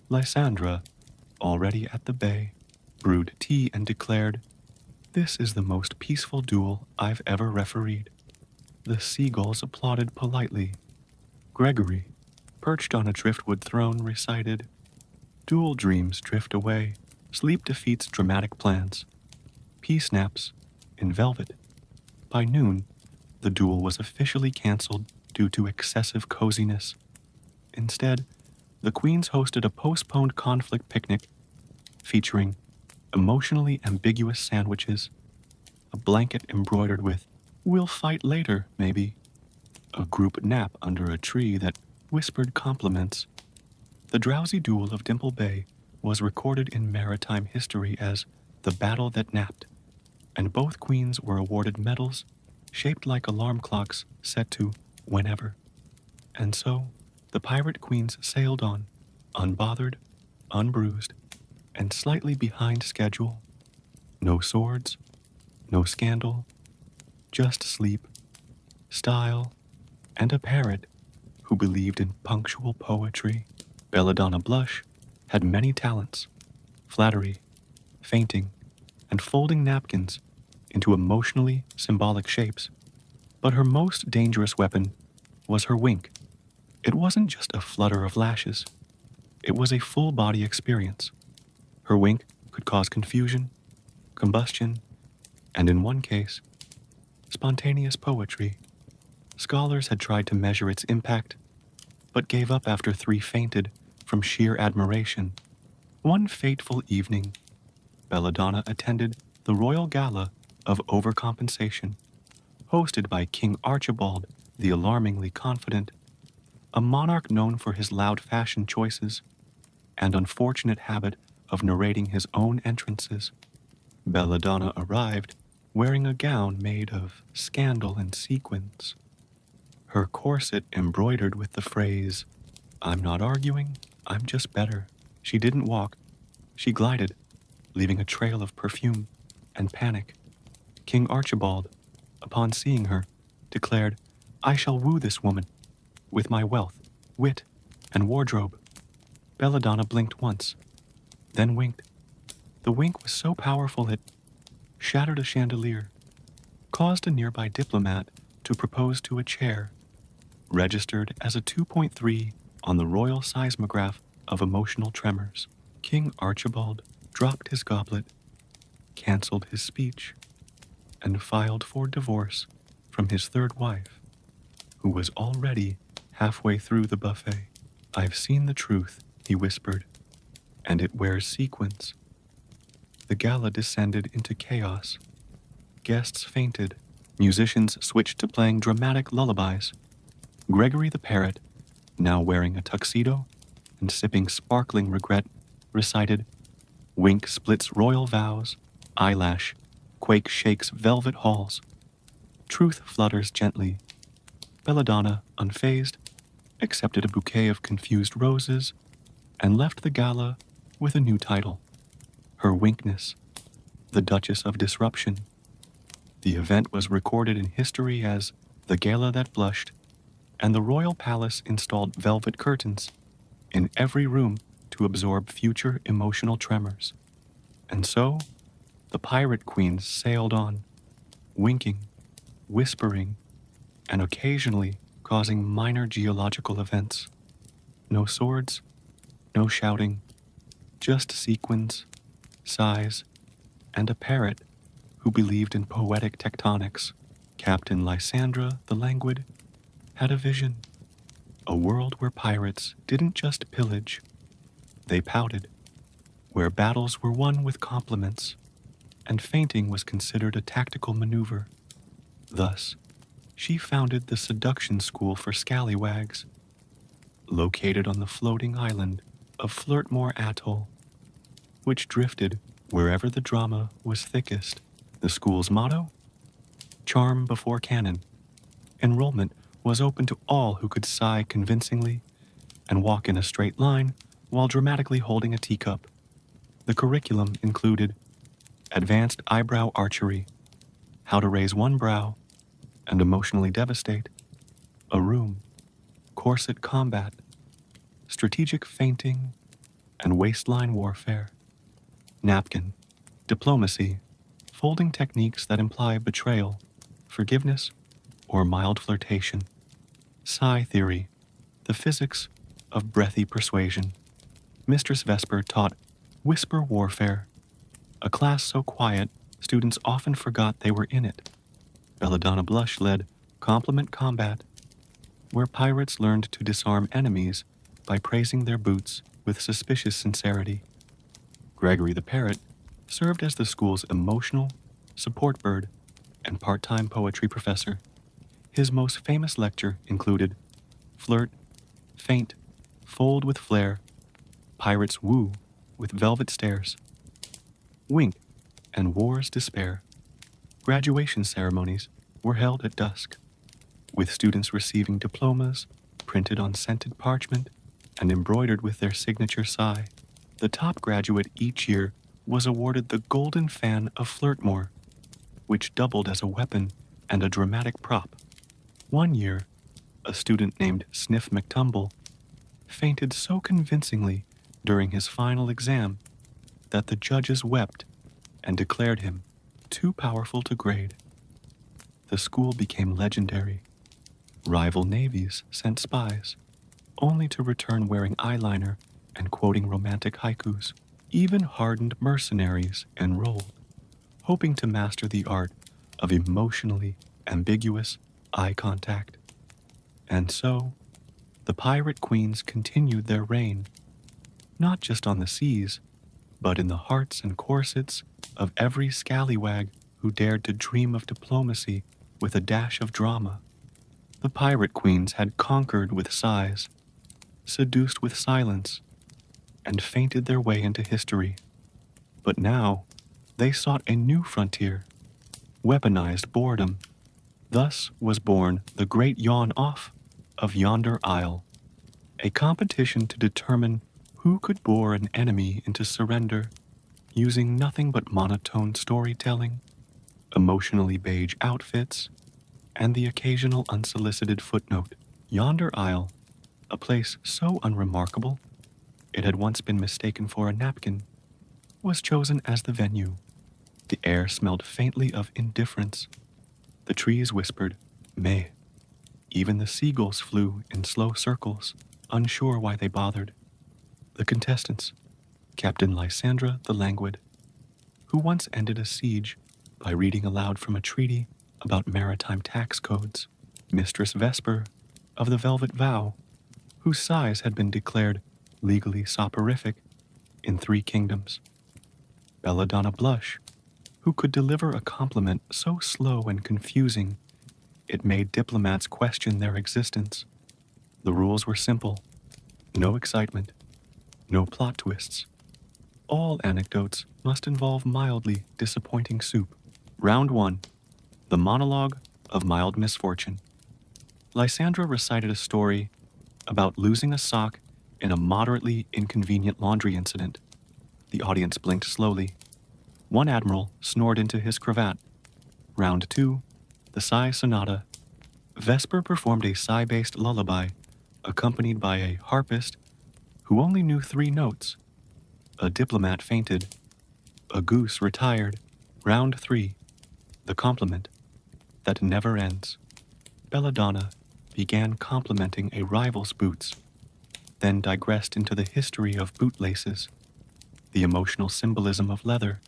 Lysandra, already at the bay, brewed tea and declared, "This is the most peaceful duel I've ever refereed." The seagulls applauded politely. Gregory, perched on a driftwood throne, recited, "Duel dreams drift away, sleep defeats dramatic plans. Peace naps in velvet." By noon, the duel was officially canceled due to excessive coziness. Instead, the queens hosted a postponed conflict picnic featuring emotionally ambiguous sandwiches, a blanket embroidered with, "We'll fight later, maybe," a group nap under a tree that whispered compliments. The drowsy duel of Dimple Bay was recorded in maritime history as the Battle That Napped, and both queens were awarded medals shaped like alarm clocks set to whenever. And so, the pirate queens sailed on, unbothered, unbruised, and slightly behind schedule. No swords, no scandal, just sleep, style, and a parrot who believed in punctual poetry. Belladonna Blush had many talents: flattery, fainting, and folding napkins into emotionally symbolic shapes. But her most dangerous weapon was her wink. It wasn't just a flutter of lashes. It was a full-body experience. Her wink could cause confusion, combustion, and in one case, spontaneous poetry. Scholars had tried to measure its impact, but gave up after 3 fainted from sheer admiration. One fateful evening, Belladonna attended the Royal Gala of Overcompensation, hosted by King Archibald the Alarmingly Confident, a monarch known for his loud fashion choices and unfortunate habit of narrating his own entrances. Belladonna arrived wearing a gown made of scandal and sequins, her corset embroidered with the phrase, "I'm not arguing, I'm just better." She didn't walk, she glided, leaving a trail of perfume and panic. King Archibald, upon seeing her, declared, "I shall woo this woman with my wealth, wit, and wardrobe." Belladonna blinked once, then winked. The wink was so powerful it shattered a chandelier, caused a nearby diplomat to propose to a chair, registered as a 2.3 on the royal seismograph of emotional tremors. King Archibald dropped his goblet, canceled his speech, and filed for divorce from his third wife, who was already halfway through the buffet. "I've seen the truth," he whispered, "and it wears sequins." The gala descended into chaos. Guests fainted. Musicians switched to playing dramatic lullabies. Gregory the parrot, now wearing a tuxedo and sipping sparkling regret, recited, "Wink splits royal vows, eyelash, quake shakes velvet halls. Truth flutters gently." Belladonna, unfazed, accepted a bouquet of confused roses and left the gala with a new title, Her Winkness, the Duchess of Disruption. The event was recorded in history as the Gala That Blushed, and the royal palace installed velvet curtains in every room to absorb future emotional tremors. And so, the pirate queens sailed on, winking, whispering, and occasionally causing minor geological events. No swords, no shouting, just sequins, sighs, and a parrot who believed in poetic tectonics. Captain Lysandra the Languid had a vision, a world where pirates didn't just pillage, they pouted, where battles were won with compliments, and fainting was considered a tactical maneuver. Thus, she founded the Seduction School for Scallywags, located on the floating island of Flirtmore Atoll, which drifted wherever the drama was thickest. The school's motto? Charm before cannon. Enrollment was open to all who could sigh convincingly and walk in a straight line while dramatically holding a teacup. The curriculum included advanced eyebrow archery, how to raise one brow and emotionally devastate, a room, corset combat, strategic feinting, and waistline warfare, napkin, diplomacy, folding techniques that imply betrayal, forgiveness, or mild flirtation, psi theory, the physics of breathy persuasion. Mistress Vesper taught whisper warfare, a class so quiet students often forgot they were in it. Belladonna Blush led compliment combat, where pirates learned to disarm enemies by praising their boots with suspicious sincerity. Gregory the Parrot served as the school's emotional support bird and part-time poetry professor. His most famous lecture included Flirt, Faint, Fold with Flair, Pirates Woo with Velvet Stares, Wink, and War's Despair. Graduation ceremonies were held at dusk, with students receiving diplomas printed on scented parchment and embroidered with their signature sigh. The top graduate each year was awarded the Golden Fan of Flirtmore, which doubled as a weapon and a dramatic prop. One year, a student named Sniff McTumble fainted so convincingly during his final exam that the judges wept and declared him too powerful to grade. The school became legendary. Rival navies sent spies, only to return wearing eyeliner and quoting romantic haikus. Even hardened mercenaries enrolled, hoping to master the art of emotionally ambiguous eye contact. And so, the pirate queens continued their reign, not just on the seas, but in the hearts and corsets of every scallywag who dared to dream of diplomacy with a dash of drama. The pirate queens had conquered with sighs, seduced with silence, and fainted their way into history. But now, they sought a new frontier, weaponized boredom. Thus was born the Great Yawn-Off of Yonder Isle, a competition to determine who could bore an enemy into surrender using nothing but monotone storytelling, emotionally beige outfits, and the occasional unsolicited footnote. Yonder Isle, a place so unremarkable it had once been mistaken for a napkin, was chosen as the venue. The air smelled faintly of indifference. The trees whispered, "May." Even the seagulls flew in slow circles, unsure why they bothered. The contestants, Captain Lysandra the Languid, who once ended a siege by reading aloud from a treaty about maritime tax codes. Mistress Vesper of the Velvet Vow, whose size had been declared legally soporific in 3 kingdoms. Belladonna Blush, who could deliver a compliment so slow and confusing it made diplomats question their existence. The rules were simple: no excitement, no plot twists. All anecdotes must involve mildly disappointing soup. Round 1. The Monologue of Mild Misfortune. Lysandra recited a story about losing a sock in a moderately inconvenient laundry incident. The audience blinked slowly. One admiral snored into his cravat. Round 2. The Sigh Sonata. Vesper performed a sigh-based lullaby accompanied by a harpist who only knew 3 notes. A diplomat fainted. A goose retired. Round 3. The Compliment that never ends. Belladonna began complimenting a rival's boots, then digressed into the history of bootlaces, the emotional symbolism of leather,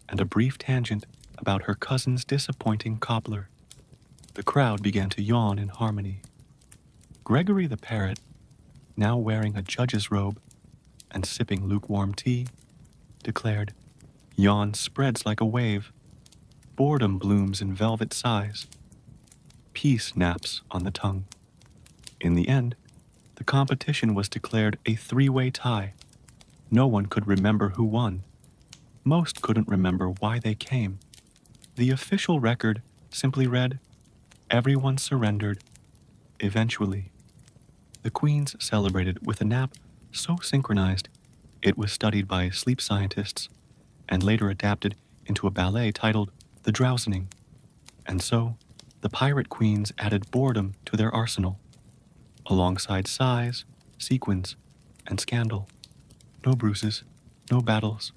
and a brief tangent about her cousin's disappointing cobbler. The crowd began to yawn in harmony. Gregory the parrot, now wearing a judge's robe and sipping lukewarm tea, declared, "Yawn spreads like a wave. Boredom blooms in velvet sighs. Peace naps on the tongue." In the end, the competition was declared a 3-way tie. No one could remember who won. Most couldn't remember why they came. The official record simply read, "Everyone surrendered. Eventually." The queens celebrated with a nap so synchronized it was studied by sleep scientists and later adapted into a ballet titled The Drowsening. And so, the pirate queens added boredom to their arsenal, alongside sighs, sequins, and scandal. No bruises, no battles,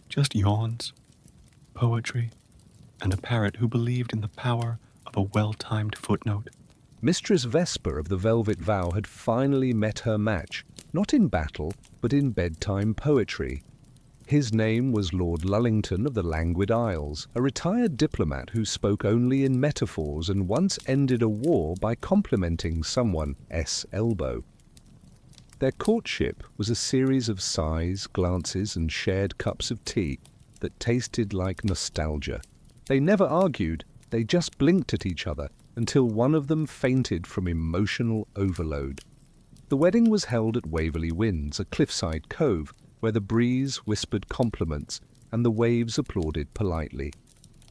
just yawns, poetry, and a parrot who believed in the power of a well-timed footnote. Mistress Vesper of the Velvet Vow had finally met her match, not in battle, but in bedtime poetry. His name was Lord Lullington of the Languid Isles, a retired diplomat who spoke only in metaphors and once ended a war by complimenting someone's elbow. Their courtship was a series of sighs, glances, and shared cups of tea that tasted like nostalgia. They never argued, they just blinked at each other until one of them fainted from emotional overload. The wedding was held at Waverley Winds, a cliffside cove, where the breeze whispered compliments and the waves applauded politely.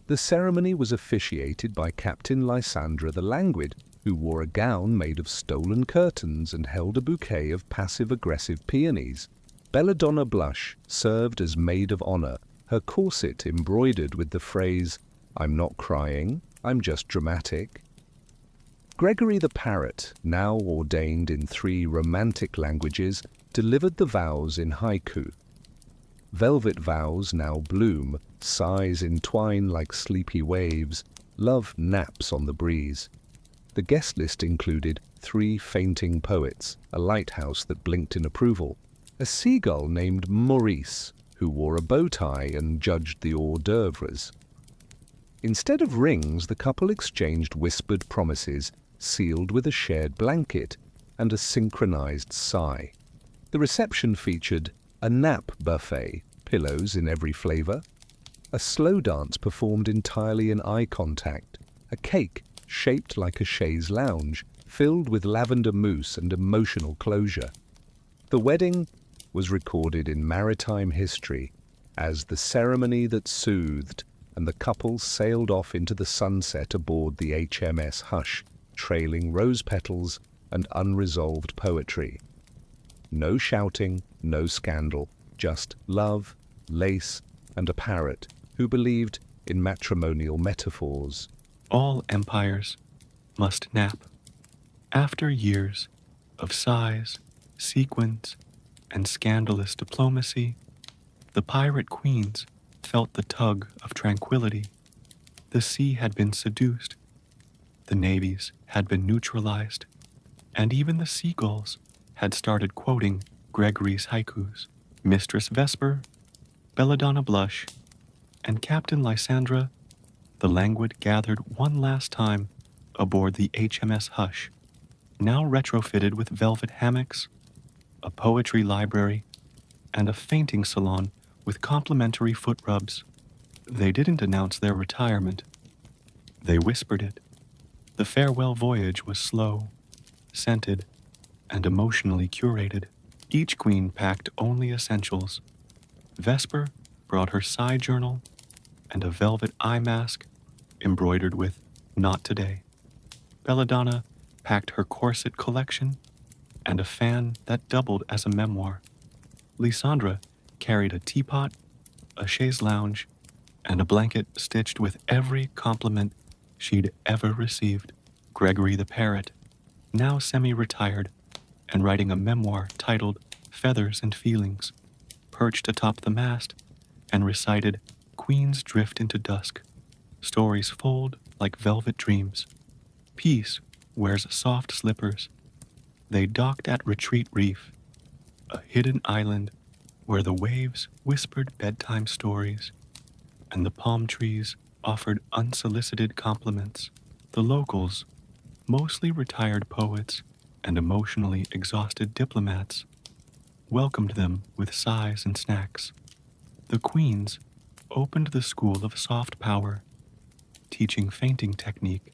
The ceremony was officiated by Captain Lysandra the Languid, who wore a gown made of stolen curtains and held a bouquet of passive-aggressive peonies. Belladonna Blush served as maid of honour, her corset embroidered with the phrase, "I'm not crying, I'm just dramatic." Gregory the Parrot, now ordained in 3 romantic languages, delivered the vows in haiku. Velvet vows now bloom, sighs entwine like sleepy waves, love naps on the breeze. The guest list included 3 fainting poets, a lighthouse that blinked in approval, a seagull named Maurice, who wore a bow tie and judged the hors d'oeuvres. Instead of rings, the couple exchanged whispered promises, sealed with a shared blanket and a synchronized sigh. The reception featured a nap buffet, pillows in every flavor, a slow dance performed entirely in eye contact, a cake shaped like a chaise lounge, filled with lavender mousse and emotional closure. The wedding was recorded in maritime history as the ceremony that soothed, and the couple sailed off into the sunset aboard the HMS Hush, trailing rose petals and unresolved poetry. No shouting, no scandal, just love, lace, and a parrot who believed in matrimonial metaphors. All empires must nap. After years of sighs, sequins, and scandalous diplomacy, the pirate queens felt the tug of tranquility. The sea had been seduced, the navies had been neutralized, and even the seagulls had started quoting Gregory's haikus. Mistress Vesper, Belladonna Blush, and Captain Lysandra the Languid gathered one last time aboard the HMS Hush, now retrofitted with velvet hammocks, a poetry library, and a fainting salon with complimentary foot rubs. They didn't announce their retirement. They whispered it. The farewell voyage was slow, scented, and emotionally curated. Each queen packed only essentials. Vesper brought her side journal and a velvet eye mask embroidered with "Not Today." Belladonna packed her corset collection and a fan that doubled as a memoir. Lysandra carried a teapot, a chaise lounge, and a blanket stitched with every compliment she'd ever received. Gregory the parrot, now semi-retired and writing a memoir titled Feathers and Feelings, perched atop the mast and recited Queens drift into dusk. Stories fold like velvet dreams. Peace wears soft slippers. They docked at Retreat Reef, a hidden island where the waves whispered bedtime stories and the palm trees offered unsolicited compliments. The locals, mostly retired poets and emotionally exhausted diplomats, welcomed them with sighs and snacks. The queens opened the school of soft power, teaching fainting technique,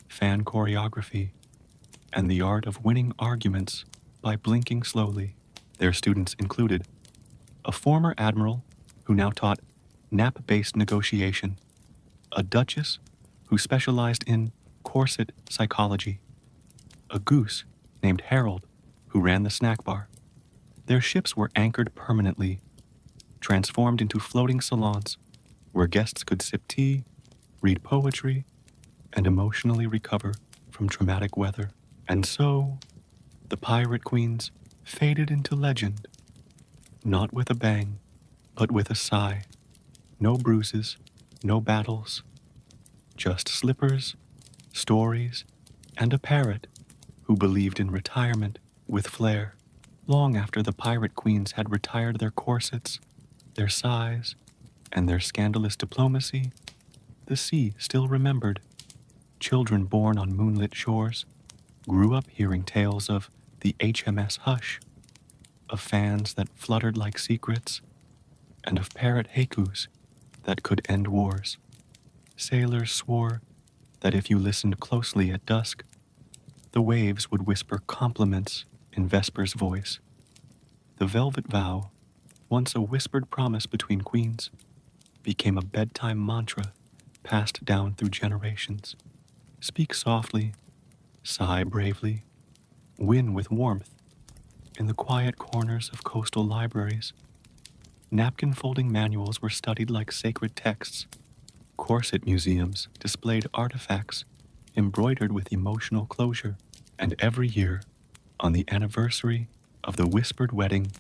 fan choreography, and the art of winning arguments by blinking slowly. Their students included a former admiral who now taught nap-based negotiation, a duchess who specialized in corset psychology, a goose named Harold who ran the snack bar. Their ships were anchored permanently, transformed into floating salons where guests could sip tea, read poetry, and emotionally recover from traumatic weather. And so, the pirate queens faded into legend, not with a bang, but with a sigh. No bruises, no battles, just slippers, stories, and a parrot who believed in retirement with flair. Long after the pirate queens had retired their corsets, their sighs, and their scandalous diplomacy, the sea still remembered. Children born on moonlit shores grew up hearing tales of the HMS Hush, of fans that fluttered like secrets, and of parrot haikus that could end wars. Sailors swore that if you listened closely at dusk, the waves would whisper compliments in Vesper's voice. The velvet vow, once a whispered promise between queens, became a bedtime mantra passed down through generations. Speak softly, sigh bravely, win with warmth. In the quiet corners of coastal libraries, napkin folding manuals were studied like sacred texts. Corset museums displayed artifacts embroidered with emotional closure. And every year, on the anniversary of the whispered wedding,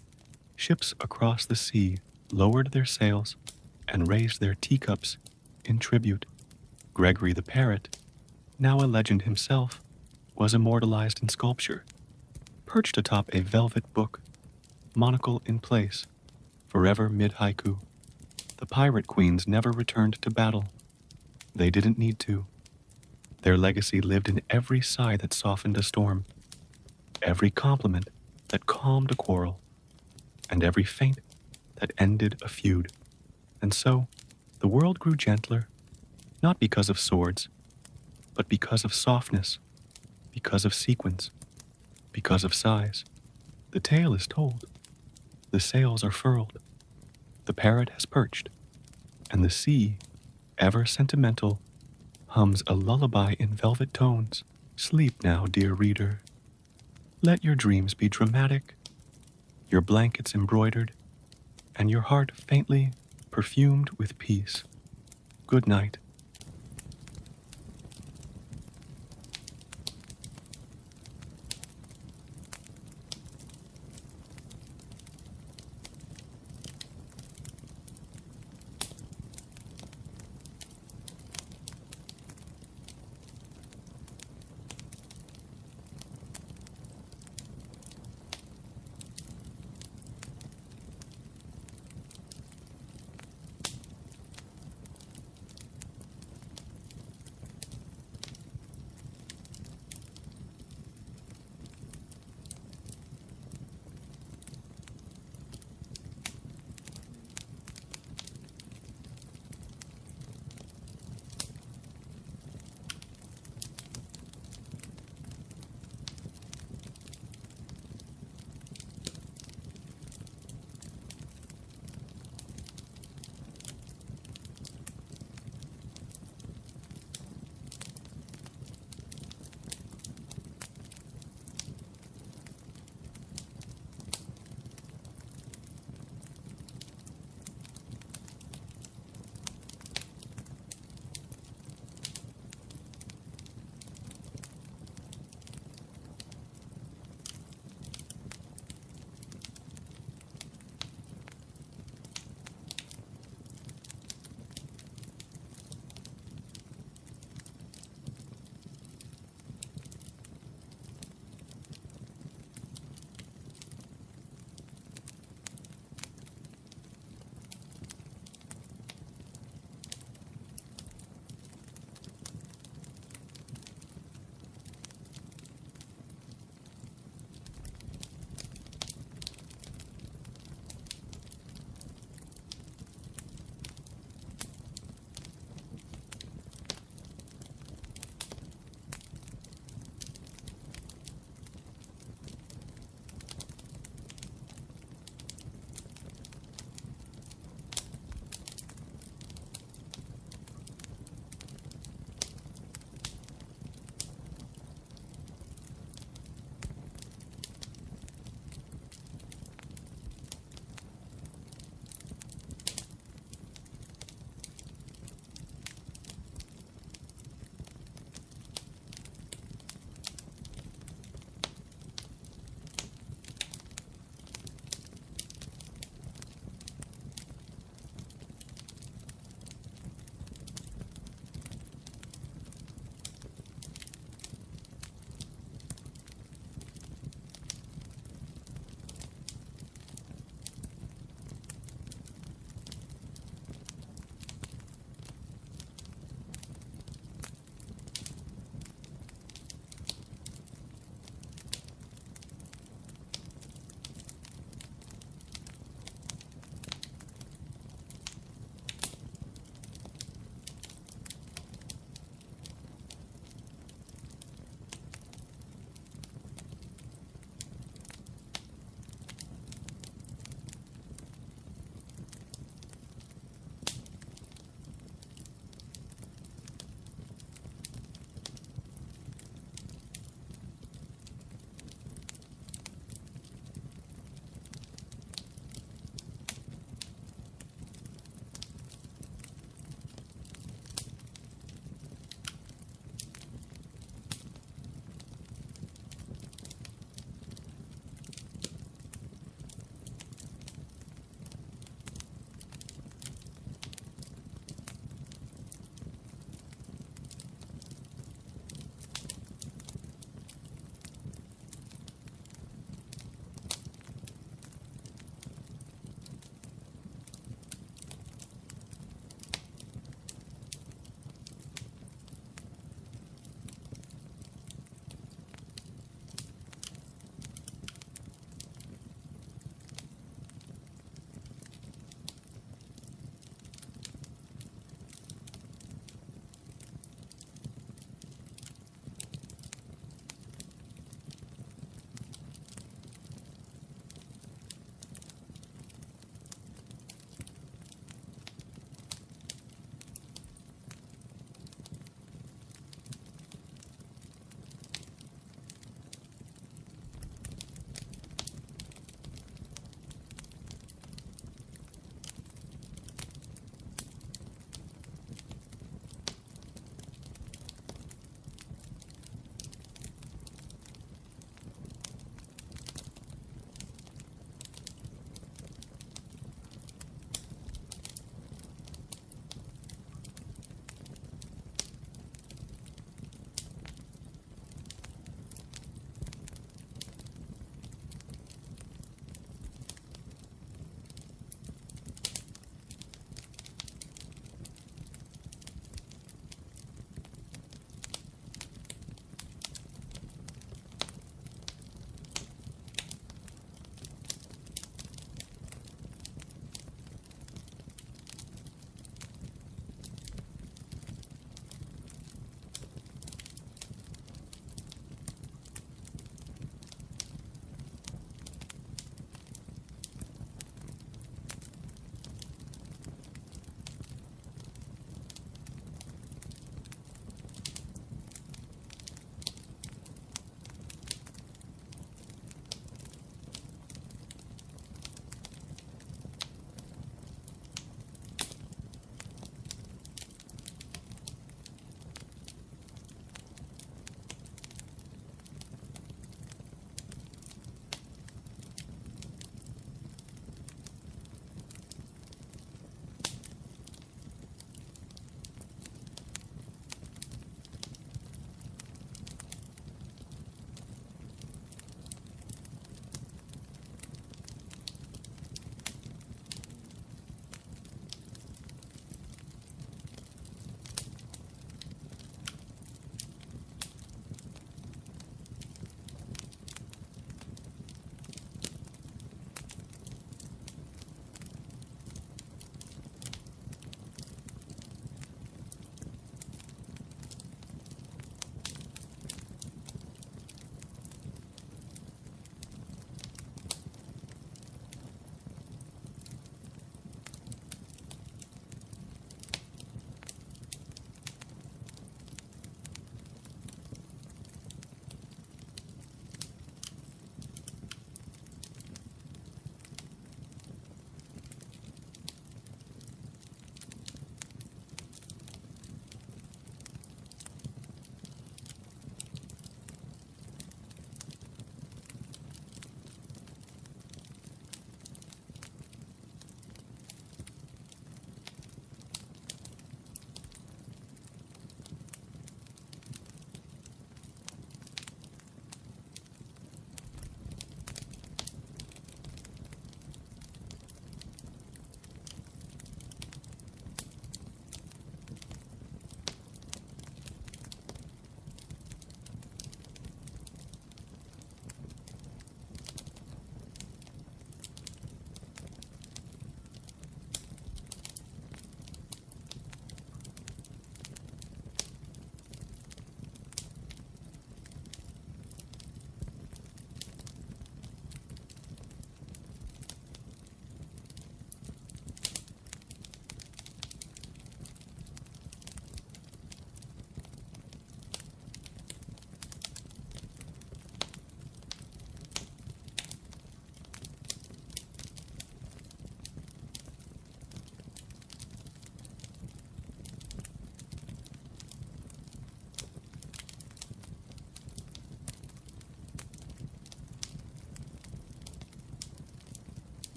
ships across the sea lowered their sails and raised their teacups in tribute. Gregory the parrot, now a legend himself, was immortalized in sculpture, perched atop a velvet book, monocle in place, forever mid-haiku. The pirate queens never returned to battle. They didn't need to. Their legacy lived in every sigh that softened a storm, every compliment that calmed a quarrel, and every feint that ended a feud. And so, the world grew gentler, not because of swords, but because of softness, because of sequence, because of sighs. The tale is told, the sails are furled, the parrot has perched, and the sea, ever sentimental, hums a lullaby in velvet tones. Sleep now, dear reader. Let your dreams be dramatic, your blankets embroidered, and your heart faintly perfumed with peace. Good night.